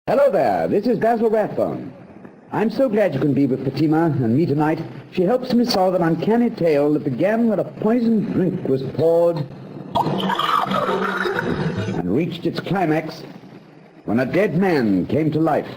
Hello there, this is Basil Rathbone. I'm so glad you can be with Fatima and me tonight. She helps me solve an uncanny tale that began when a poisoned drink was poured and reached its climax when a dead man came to life.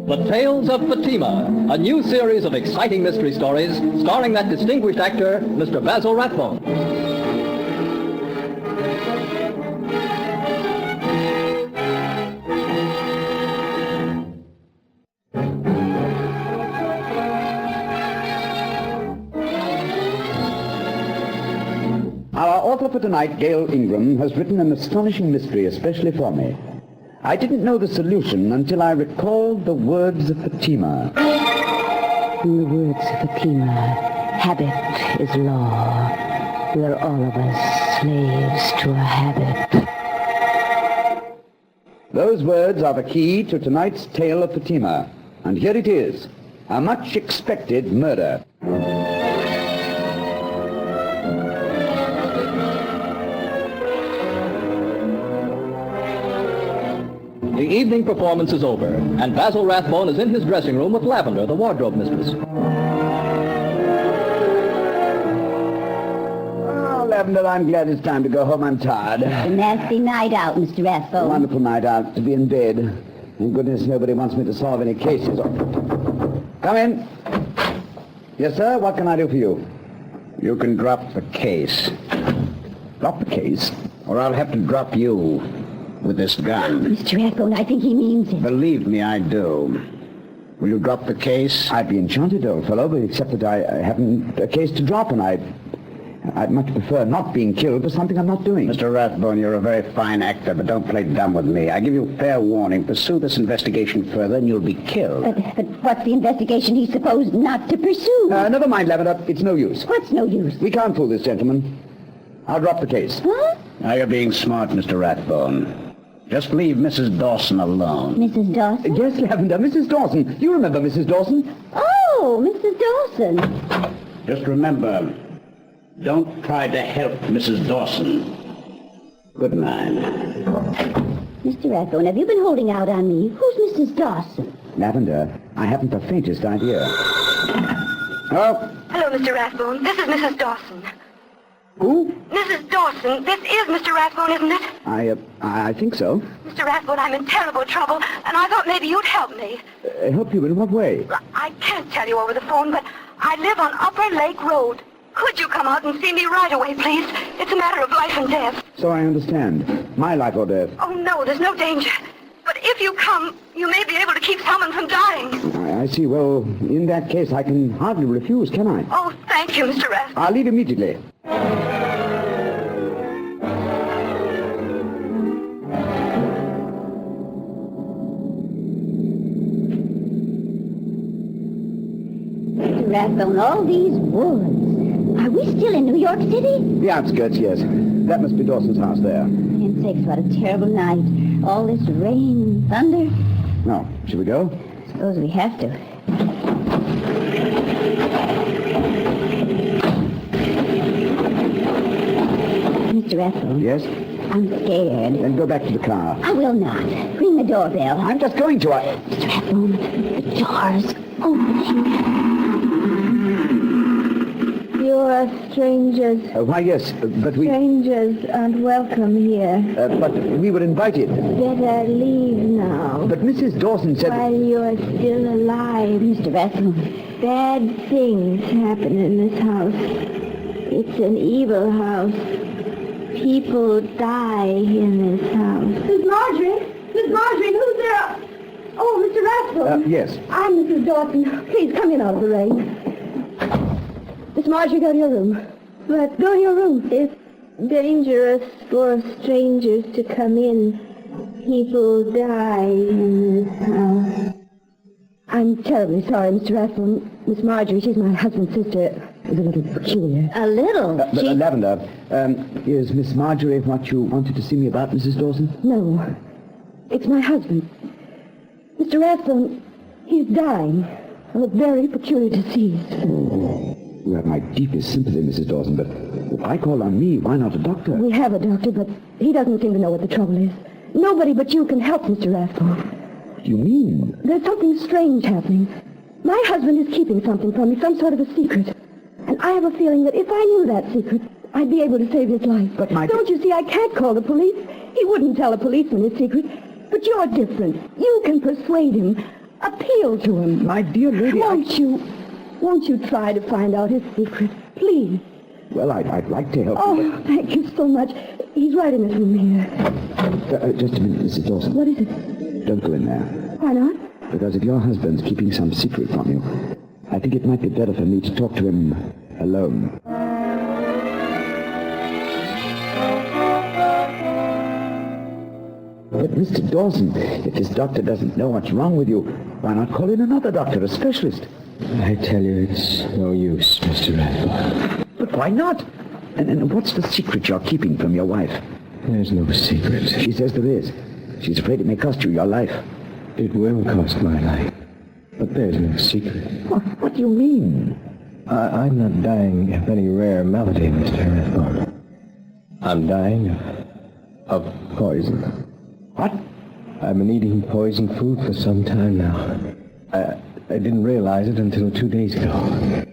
The Tales of Fatima, a new series of exciting mystery stories starring that distinguished actor, Mr. Basil Rathbone. Our author for tonight, Gail Ingram, has written an astonishing mystery especially for me. I didn't know the solution until I recalled the words of Fatima. In the words of Fatima, habit is law. We're all of us slaves to a habit. Those words are the key to tonight's tale of Fatima. And here it is, a much expected murder. The evening performance is over, and Basil Rathbone is in his dressing room with Lavender, the wardrobe mistress. Oh, Lavender, I'm glad it's time to go home. I'm tired. A nasty night out, Mr. Rathbone. A wonderful night out to be in bed. Thank goodness nobody wants me to solve any cases. Come in. Yes, sir, what can I do for you? You can drop the case. Drop the case? Or I'll have to drop you. With this gun. Mr. Rathbone, I think he means it. Believe me, I do. Will you drop the case? I'd be enchanted, old fellow, but except that I haven't a case to drop, and I'd much prefer not being killed for something I'm not doing. Mr. Rathbone, you're a very fine actor, but don't play dumb with me. I give you fair warning. Pursue this investigation further, and you'll be killed. But what's the investigation he's supposed not to pursue? Never mind, Lavender. It's no use. What's no use? We can't fool this gentleman. I'll drop the case. Huh? Now you're being smart, Mr. Rathbone. Just leave Mrs. Dawson alone. Mrs. Dawson? Yes, Lavender, Mrs. Dawson. You remember Mrs. Dawson? Oh, Mrs. Dawson. Just remember, don't try to help Mrs. Dawson. Good night. Mr. Rathbone, have you been holding out on me? Who's Mrs. Dawson? Lavender, I haven't the faintest idea. Oh, Hello, Mr. Rathbone. This is Mrs. Dawson. who? Mrs. Dawson, this is Mr. Rathbone, isn't it? I think so. Mr. Rathbone, I'm in terrible trouble, and I thought maybe you'd help me. Help you in what way? I can't tell you over the phone, but I live on Upper Lake Road. Could you come out and see me right away, please? It's a matter of life and death. So I understand. My life or death. Oh, no, there's no danger. But if you come, you may be able to keep someone from dying. I see. Well, in that case, I can hardly refuse, can I? Oh, thank you, Mr. Rathbone. I'll leave immediately. Mr. Rathbone, all these woods. Are we still in New York City? The outskirts, yes. That must be Dawson's house there. Heaven's sakes, what a terrible night. All this rain and thunder. Now, shall we go? Suppose we have to. Mr. Rathbone. Yes? I'm scared. Then go back to the car. I will not. Ring the doorbell. I'm just going to. Mr. Rathbone, the door's opening. You are strangers. Why, yes, but we... Strangers aren't welcome here. but we were invited. Better leave now. But Mrs. Dawson said... While you're still alive. Mr. Rathbone. Bad things happen in this house. It's an evil house. People die in this house. Miss Marjorie! Miss Marjorie, who's there? Oh, Mr. Rathbone. Yes. I'm Mrs. Dawson. Please come in out of the rain. Miss Marjorie, go to your room. But Go to your room. it's dangerous for strangers to come in. People die in this house. I'm terribly sorry, Mr. Rathbone. Miss Marjorie, she's my husband's sister, is a little peculiar. A little. Lavender, is Miss Marjorie what you wanted to see me about, Mrs. Dawson? No, it's my husband. Mr. Rathbone, he's dying of a very peculiar disease. Oh, you have my deepest sympathy, Mrs. Dawson, but why call on me? Why not a doctor? We have a doctor, but he doesn't seem to know what the trouble is. Nobody but you can help Mr. Rathbone. What do you mean? There's something strange happening. My husband is keeping something from me, some sort of a secret. And I have a feeling that if I knew that secret, I'd be able to save his life. But Don't you see, I can't call the police. He wouldn't tell a policeman his secret. But you're different. You can persuade him. Appeal to him. My dear lady, Won't you try to find out his secret, please? Well, I'd like to help you. Oh, thank you so much. He's right in this room here. Just a minute, Mrs. Dawson. What is it? Don't go in there. Why not? Because if your husband's keeping some secret from you, I think it might be better for me to talk to him alone. But, Mr. Dawson, if this doctor doesn't know what's wrong with you, why not call in another doctor, a specialist? I tell you, it's no use, Mr. Rathbone. But why not? And what's the secret you're keeping from your wife? There's no secret. She says there is. She's afraid it may cost you your life. It will cost my life. But there's no secret. What do you mean? I'm not dying of any rare malady, Mr. Rathbone. I'm dying of poison. What? I've been eating poison food for some time now. I didn't realize it until 2 days ago.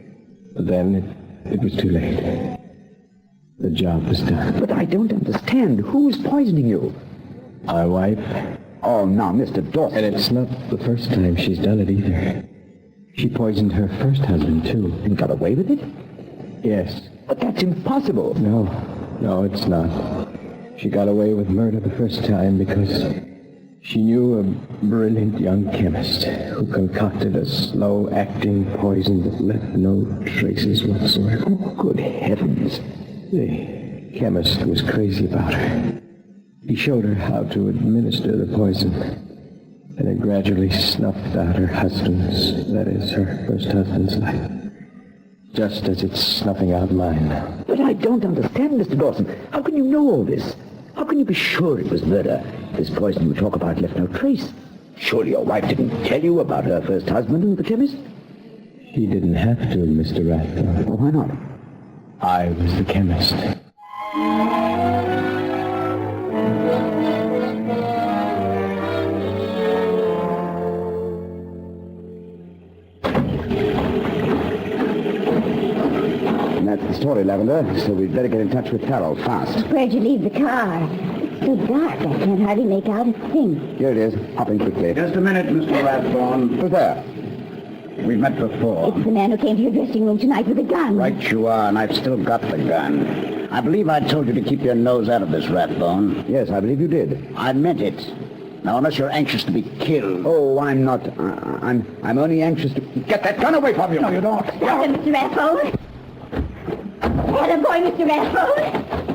But then it was too late. The job was done. But I don't understand. Who's poisoning you? My wife. Oh, now, Mr. Dawson. And it's not the first time she's done it either. She poisoned her first husband, too. And got away with it? Yes. But that's impossible. No, it's not. She got away with murder the first time because she knew a brilliant young chemist who concocted a slow-acting poison that left no traces whatsoever. Oh, good heavens. The chemist was crazy about her. He showed her how to administer the poison, and it gradually snuffed out her husband's, that is, her first husband's life. Just as it's snuffing out mine now. But I don't understand, Mr. Dawson. How can you know all this? How can you be sure it was murder? This poison you talk about left no trace. Surely your wife didn't tell you about her first husband and the chemist? She didn't have to, Mr. Rathbone. Well, why not? I was the chemist. That's the story, Lavender. So we'd better get in touch with Farrell fast. Where'd you leave the car? It's so dark, I can't hardly make out a thing. Here it is. Hop in quickly. Just a minute, Mr. Rathbone. Who's there? We've met before. It's the man who came to your dressing room tonight with a gun. Right you are, and I've still got the gun. I believe I told you to keep your nose out of this, Rathbone. Yes, I believe you did. I meant it. Now, unless you're anxious to be killed. Oh, I'm not. I'm only anxious to... Get that gun away from you! No, you don't. Get him, Mr. Rathbone. Get him, boy, Mr. Rathbone.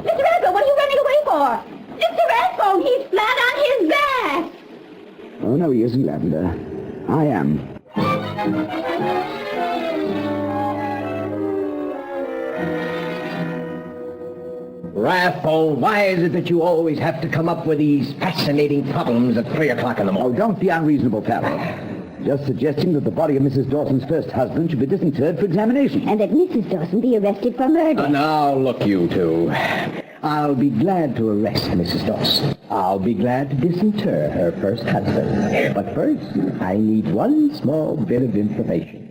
Mr. Rathbone, what are you running away for? Mr. Rathbone, he's flat on his back. Oh, no, he isn't, Lavender. I am. Rathbone, why is it that you always have to come up with these fascinating problems at 3 o'clock in the Oh, morning? don't be unreasonable, Farrell. Just suggesting that the body of Mrs. Dawson's first husband should be disinterred for examination. And that Mrs. Dawson be arrested for murder. Now, look, you two. I'll be glad to arrest Mrs. Dawson. I'll be glad to disinter her first husband. But first, I need one small bit of information.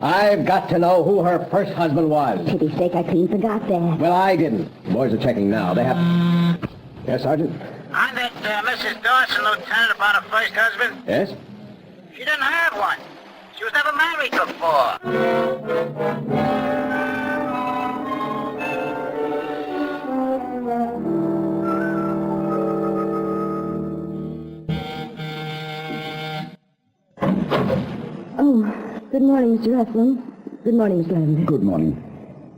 I've got to know who her first husband was. Pity's sake, I clean forgot that. Well, I didn't. Boys are checking now. They have... Yes, Sergeant? On that Mrs. Dawson, Lieutenant, about her first husband, Yes? she didn't have one. She was never married before. Oh, good morning, Mr. Rathbone. Good morning, Miss Lavender. Good morning.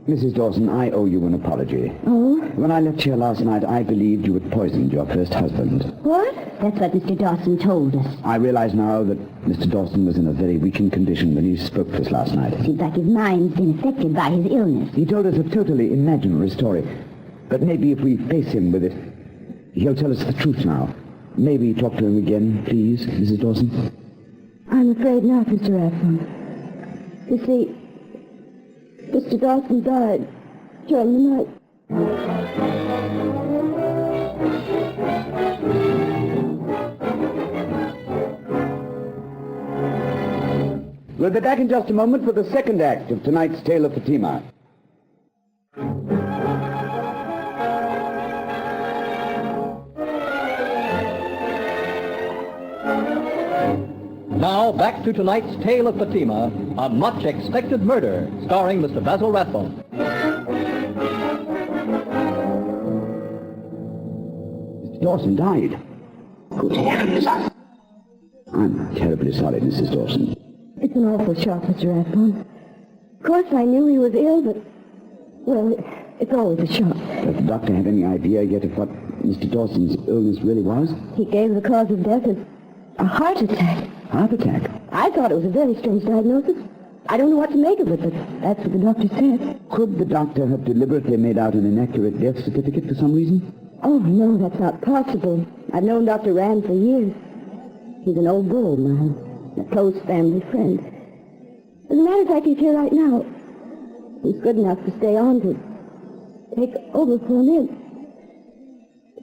Mrs. Dawson, I owe you an apology. Oh? When I left here last night, I believed you had poisoned your first husband. What? That's what Mr. Dawson told us. I realize now that Mr. Dawson was in a very weakened condition when he spoke to us last night. Seems like his mind's been affected by his illness. He told us a totally imaginary story. But maybe if we face him with it, he'll tell us the truth now. Maybe talk to him again, please, Mrs. Dawson. I'm afraid not, Mr. Rathbone. You see, Mr. Dawson died during the night. We'll be back in just a moment for the second act of tonight's tale of Fatima. Now, back to tonight's tale of Fatima, a much-expected murder, starring Mr. Basil Rathbone. Mr. Dawson died. Good heavens. I'm terribly sorry, Mrs. Dawson. It's an awful shock, Mr. Rathbone. Of course, I knew he was ill, but, well, it's always a shock. Does the doctor have any idea yet of what Mr. Dawson's illness really was? He gave the cause of death as a heart attack. Heart attack? I thought it was a very strange diagnosis. I don't know what to make of it, but that's what the doctor said. Could the doctor have deliberately made out an inaccurate death certificate for some reason? Oh, no, that's not possible. I've known Dr. Rand for years. He's an old bull of mine, a close family friend. As a matter of fact, he's here right now. He's good enough to stay on to take over for me.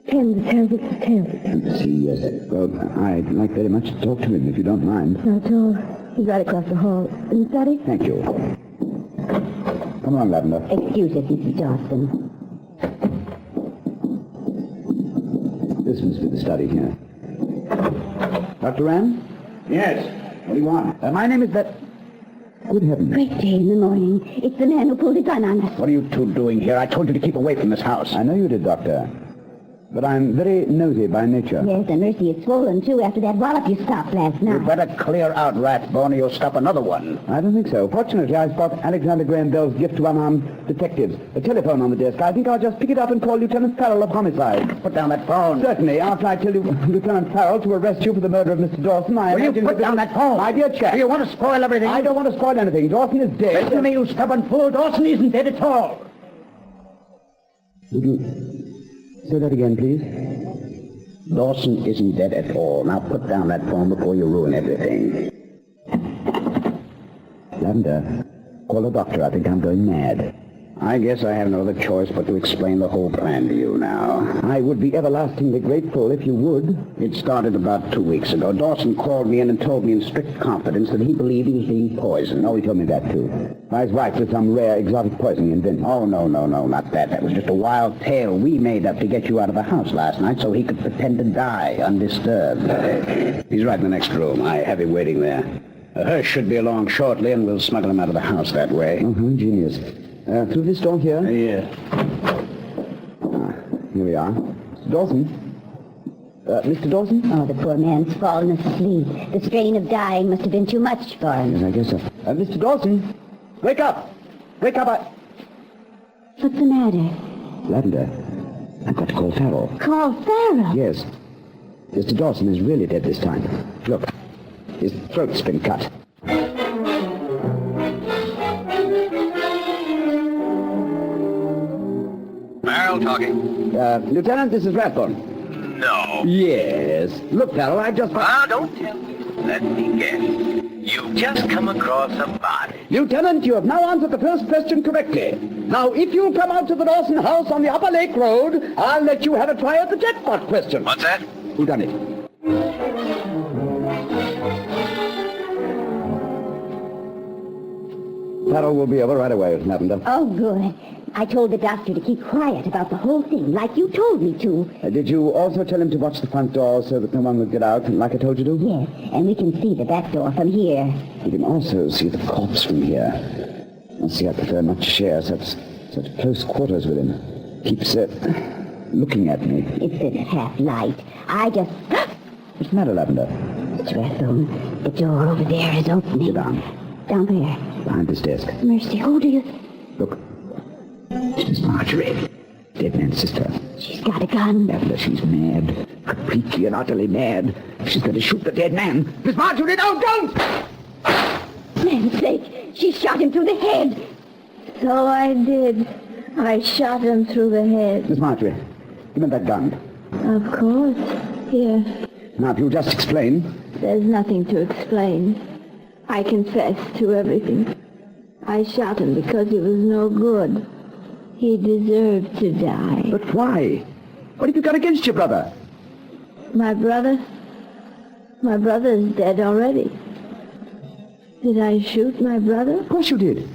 Pen the terrible details. I see, yes. Well, I'd like very much to talk to him, if you don't mind. Not at all. He's right across the hall. In the study? Thank you. Come along, Lavender. Excuse us, Mrs. Dawson. This must be the study here. Dr. Rand? Yes. What do you want? My name is Good heavens. Great day in the morning. It's the man who pulled a gun on us. What are you two doing here? I told you to keep away from this house. I know you did, Doctor. But I'm very nosy by nature. Yes, and Mercy is swollen, too, after that wallop you stopped last night. You better clear out, Rathbone, or you'll stop another one. I don't think so. Fortunately, I spot Alexander Graham Bell's gift to unarmed detectives. A telephone on the desk. I think I'll just pick it up and call Lieutenant Farrell of Homicide. Put down that phone. Certainly. After I tell you, Lieutenant Farrell, to arrest you for the murder of Mr. Dawson, I Will you imagine... put down that phone? My dear chap. Do you want to spoil everything? I don't want to spoil anything. Dawson is dead. Listen to me, you stubborn fool. Dawson isn't dead at all. Would you say that again, please? Dawson isn't dead at all. Now put down that phone before you ruin everything. Lavender, call the doctor. I think I'm going mad. I guess I have no other choice but to explain the whole plan to you now. I would be everlastingly grateful if you would. It started about 2 weeks ago. Dawson called me in and told me in strict confidence that he believed he was being poisoned. Oh, he told me that, too. By his wife with some rare exotic poison he invented. Oh, no, not that. That was just a wild tale we made up to get you out of the house last night so he could pretend to die undisturbed. He's right in the next room. I have him waiting there. A hearse should be along shortly, and we'll smuggle him out of the house that way. Oh, how ingenious. Through this door here? Yeah. Here we are. Dawson? Mr. Dawson? Oh, the poor man's fallen asleep. The strain of dying must have been too much for him. Yes, I guess so. Mr. Dawson? Wake up! Wake up! What's the matter? Lavender, I've got to call Farrell. Call Farrell? Yes. Mr. Dawson is really dead this time. Look, his throat's been cut. Farrell talking. Lieutenant, this is Rathbone. No. Yes. Look, Farrell, I've just... Ah, don't tell me. Let me guess. You've just come across a body. Lieutenant, you have now answered the first question correctly. Now, if you'll come out to the Dawson house on the Upper Lake Road, I'll let you have a try at the jackpot question. What's that? Who done it? Farrell will be over right away, Lavender. Oh, good. I told the doctor to keep quiet about the whole thing, like you told me to. Did you also tell him to watch the front door so that no one would get out, like I told you to? Yes, and we can see the back door from here. You can also see the corpse from here. I see I prefer not to share such close quarters with him. Keeps looking at me. It's a half light. I just... What's the matter, Lavender? Mr. Rathbone, the door over there is opening. Sit down. Down there. Behind this desk. Mercy, who do you... Look. It's Marjorie. Dead man's sister. She's got a gun. Lavender, she's mad. Completely and utterly mad. She's going to shoot the dead man. Miss Marjorie, no, don't! Man's sake, she shot him through the head. So I did. I shot him through the head. Miss Marjorie, give me that gun. Of course. Here. Now, if you'll just explain. There's nothing to explain. I confess to everything. I shot him because he was no good. He deserved to die. But why? What have you got against your brother? My brother? My brother is dead already. Did I shoot my brother? Of course you did.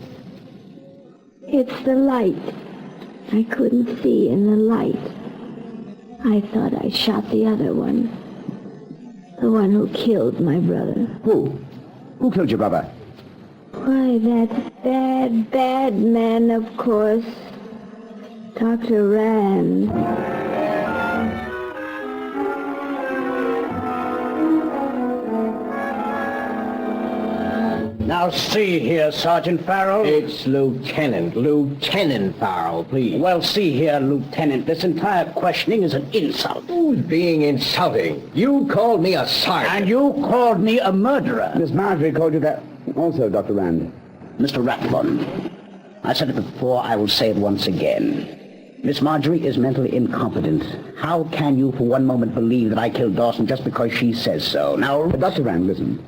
It's the light. I couldn't see in the light. I thought I shot the other one. The one who killed my brother. Who? Who killed your brother? Why, that bad, bad man, of course. Dr. Rand. Now see here, Sergeant Farrell. It's Lieutenant Farrell, please. Well, see here, Lieutenant. This entire questioning is an insult. Who's being insulting? You called me a sergeant. And you called me a murderer. Miss Marjorie called you that also, Dr. Rand. Mr. Rathbone, I said it before, I will say it once again. Miss Marjorie is mentally incompetent. How can you for one moment believe that I killed Dawson just because she says so? Now... Dr. Rand, listen.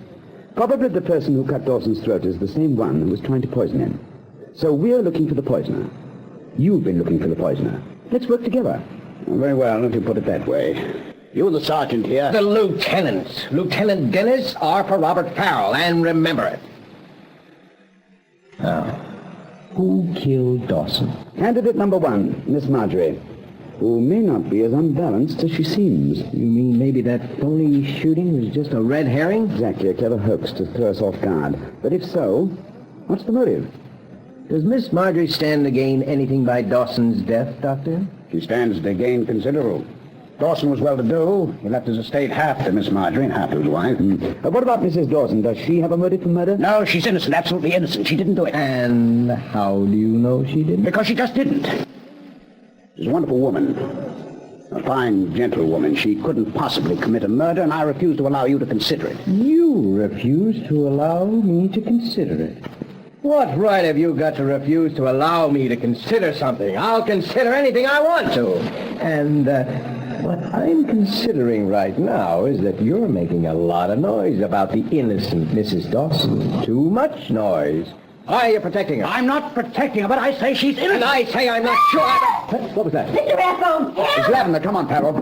Probably the person who cut Dawson's throat is the same one who was trying to poison him. So we're looking for the poisoner. You've been looking for the poisoner. Let's work together. Very well, if you put it that way. You the sergeant here. The lieutenant. Lieutenant Dennis, R for Robert Farrell, and remember it. Now, who killed Dawson? Candidate number 1, Miss Marjorie, who may not be as unbalanced as she seems. You mean maybe that phony shooting was just a red herring? Exactly, a clever hoax to throw us off guard. But if so, what's the motive? Does Miss Marjorie stand to gain anything by Dawson's death, Doctor? She stands to gain considerable. Dawson was well-to-do. He left his estate half to Miss Marjorie and half to his wife. What about Mrs. Dawson? Does she have a motive for murder? No, she's innocent, absolutely innocent. She didn't do it. And how do you know she didn't? Because she just didn't. She's a wonderful woman. A fine, gentle woman. She couldn't possibly commit a murder, and I refuse to allow you to consider it. You refuse to allow me to consider it? What right have you got to refuse to allow me to consider something? I'll consider anything I want to. And, what I'm considering right now is that you're making a lot of noise about the innocent Mrs. Dawson. Too much noise. Why are you protecting her? I'm not protecting her, but I say she's innocent. And I say I'm not sure. What was that? Mr. Rathbone, help! It's Lavender. Come on, Farrell. Go!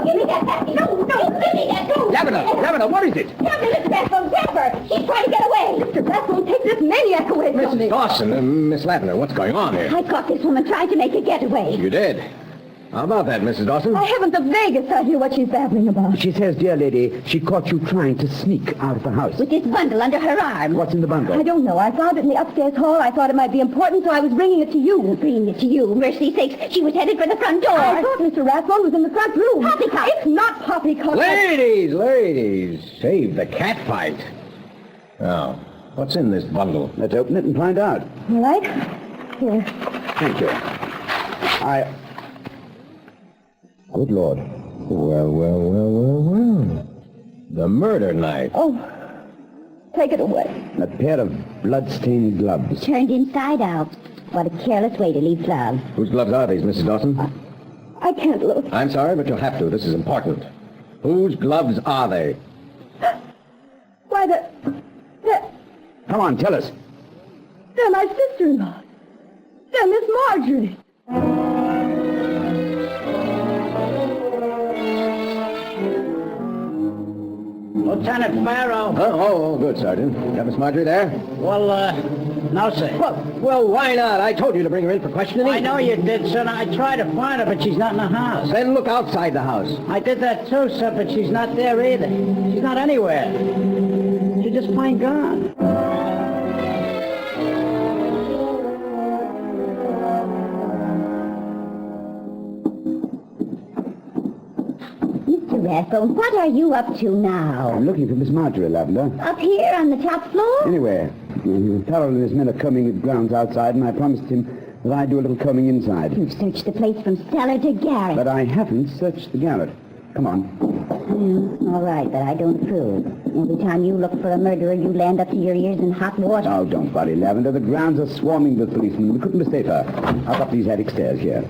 Give me that back! No, give me that! Go! Lavender, what is it? Stop it, Mr. Rathbone! Grab her! She's trying to get away! Mr. Rathbone, take this maniac away from me! Mrs. Dawson, Miss Lavender, what's going on here? I caught this woman trying to make a getaway. You did? How about that, Mrs. Dawson? I haven't the vaguest idea what she's babbling about. She says, dear lady, she caught you trying to sneak out of the house. With this bundle under her arm. What's in the bundle? I don't know. I found it in the upstairs hall. I thought it might be important, so I was bringing it to you. Bringing it to you? Mercy sakes, she was headed for the front door. I thought Mr. Rathbone was in the front room. Poppycock! It's not poppycock. Ladies, save the cat fight. Now, what's in this bundle? Let's open it and find out. All right. Here. Thank you. Good Lord. Well. The murder knife. Oh, take it away. A pair of blood-stained gloves. Turned inside out. What a careless way to leave gloves. Whose gloves are these, Mrs. Dawson? I can't look. I'm sorry, but you'll have to. This is important. Whose gloves are they? Why, they're Come on, tell us. my sister-in-law. They're Miss Marjorie. Lieutenant Farrell. Oh, good, Sergeant. Got Miss Marjorie there? Well, no, sir. Well, why not? I told you to bring her in for questioning. I know you did, sir. I tried to find her, but she's not in the house. Then look outside the house. I did that too, sir, but she's not there either. She's not anywhere. She's just plain gone. Mr. Rathbone, what are you up to now? I'm looking for Miss Marjorie, Lavender. Up here on the top floor? Anyway, Farrell and his men are combing the grounds outside, and I promised him that I'd do a little combing inside. You've searched the place from cellar to garret. But I haven't searched the garret. Come on. All right, but I don't approve. Every time you look for a murderer, you land up to your ears in hot water. Oh, don't worry, Lavender. The grounds are swarming with policemen. We couldn't mistake her. Up these attic stairs here.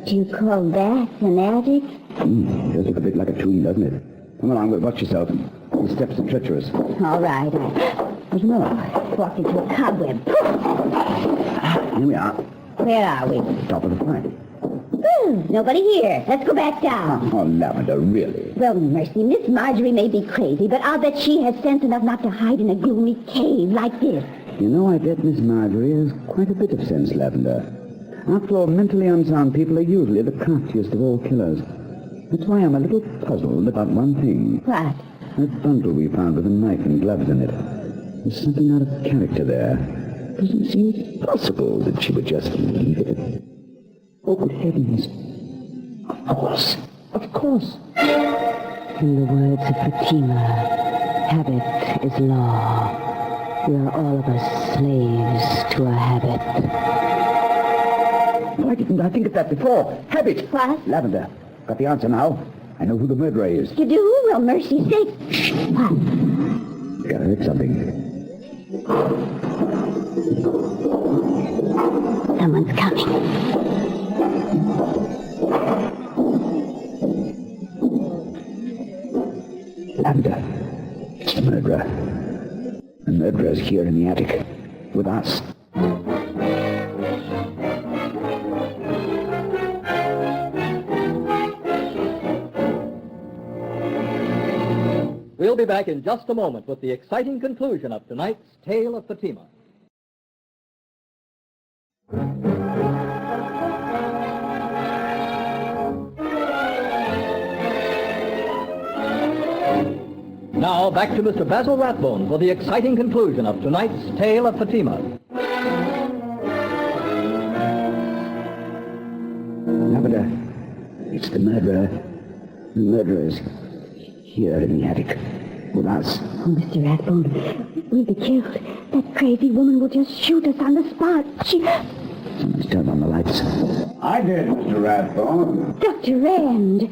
Do you call that an attic? Does look a bit like a tomb, doesn't it? Come along, watch yourself. These steps are treacherous. All right. What's the matter? Walked into a cobweb. Here we are. Where are we? Top of the flight. Nobody here. Let's go back down. Oh, Lavender, really? Well, mercy, Miss Marjorie may be crazy, but I'll bet she has sense enough not to hide in a gloomy cave like this. You know, I bet Miss Marjorie has quite a bit of sense, Lavender. After all, mentally unsound people are usually the craftiest of all killers. That's why I'm a little puzzled about one thing. What? That bundle we found with a knife and gloves in it. There's something out of character there. Doesn't seem possible that she would just leave it. Oh, good heavens. Of course. Of course. In the words of Fatima, habit is law. We are all of us slaves to a habit. Why didn't I think of that before? Habit. What? Lavender. Got the answer now. I know who the murderer is. You do? Well, mercy's sake. What? I heard something. Someone's coming. Lavender. It's the murderer. The murderer's here in the attic. With us. We'll be back in just a moment with the exciting conclusion of tonight's Tale of Fatima. Now, back to Mr. Basil Rathbone for the exciting conclusion of tonight's Tale of Fatima. Lavender, it's the murderer. The murderer is here in the attic with us. Oh, Mr. Rathbone, we'll be killed. That crazy woman will just shoot us on the spot. Someone's turned on the lights. I did, Mr. Rathbone. Dr. Rand.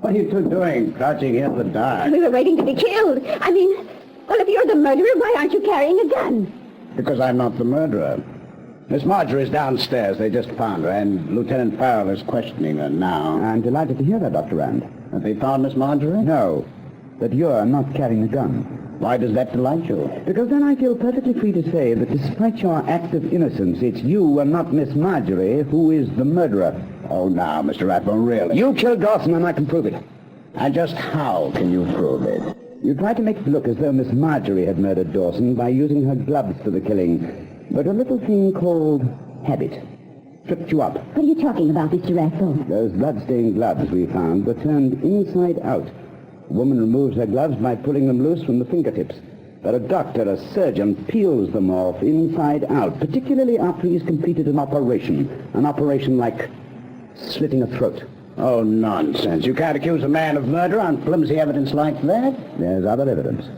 What are you two doing, crouching here in the dark? We were waiting to be killed. I mean, well, if you're the murderer, why aren't you carrying a gun? Because I'm not the murderer. Miss Marjorie's downstairs. They just found her, and Lieutenant Farrell is questioning her now. I'm delighted to hear that, Dr. Rand. Have they found Miss Marjorie? No, that you're not carrying a gun. Why does that delight you? Because then I feel perfectly free to say that despite your act of innocence, it's you and not Miss Marjorie who is the murderer. Oh, now, Mr. Rathbone, really? You killed Dawson and I can prove it. And just how can you prove it? You tried to make it look as though Miss Marjorie had murdered Dawson by using her gloves for the killing. But a little thing called habit tripped you up. What are you talking about, Mr. Rathbone? Those blood-stained gloves we found were turned inside out. A woman removes her gloves by pulling them loose from the fingertips. But a doctor, a surgeon, peels them off inside out, particularly after he's completed an operation like slitting a throat. Oh, nonsense. You can't accuse a man of murder on flimsy evidence like that. There's other evidence.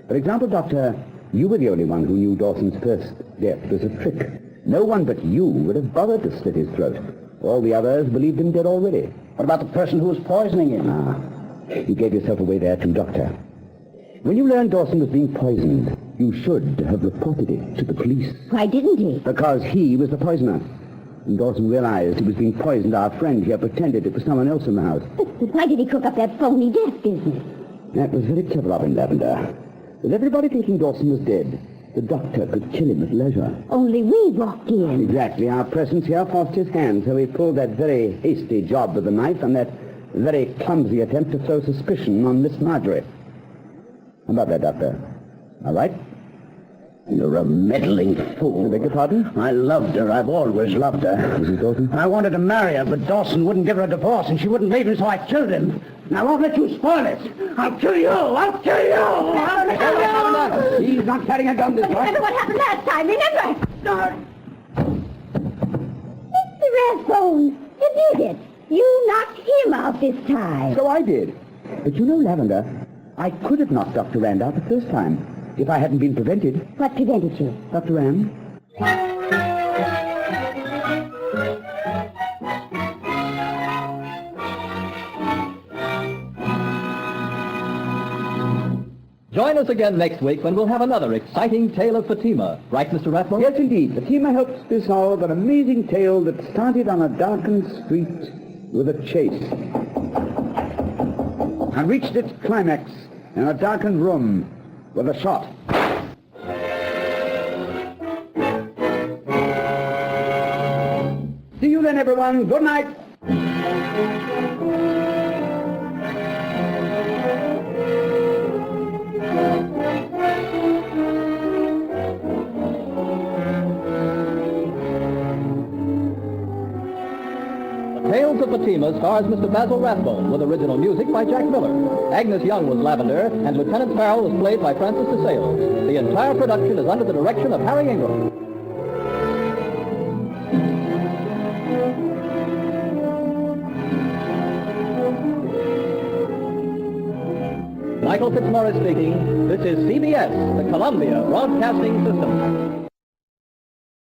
For example, Doctor, you were the only one who knew Dawson's first death was a trick. No one but you would have bothered to slit his throat. All the others believed him dead already. What about the person who was poisoning him? You gave yourself away there too, Doctor. When you learned Dawson was being poisoned, you should have reported it to the police. Why didn't he? Because he was the poisoner. When Dawson realized he was being poisoned, our friend here pretended it was someone else in the house. But why did he cook up that phony death business? That was very clever of him, Lavender. With everybody thinking Dawson was dead, the doctor could kill him at leisure. Only we walked in. Exactly. Our presence here forced his hand, so he pulled that very hasty job with the knife and that very clumsy attempt to throw suspicion on Miss Marjorie. How about that, Doctor? All right? You're a meddling fool. I beg your pardon? I loved her. I've always loved her. Mrs. Dawson? I wanted to marry her, but Dawson wouldn't give her a divorce, and she wouldn't leave him, so I killed him. And I won't let you spoil it. I'll kill you. I'll kill you. I'll kill you. He's not carrying a gun this time. Remember what happened last time, remember? Mr. Rathbone, you did it. You knocked him out this time. So I did. But you know, Lavender, I could have knocked Dr. Rand out the first time if I hadn't been prevented. What prevented you? Dr. Rand? Join us again next week when we'll have another exciting tale of Fatima. Right, Mr. Rathbone? Yes, indeed. Fatima helps to solve an amazing tale that started on a darkened street with a chase and reached its climax in a darkened room with a shot. See you then, everyone. Good night. Tales of Fatima stars Mr. Basil Rathbone with original music by Jack Miller. Agnes Young was Lavender, and Lieutenant Farrell was played by Francis DeSales. The entire production is under the direction of Harry Ingram. Michael Fitzmaurice speaking. This is CBS, the Columbia Broadcasting System.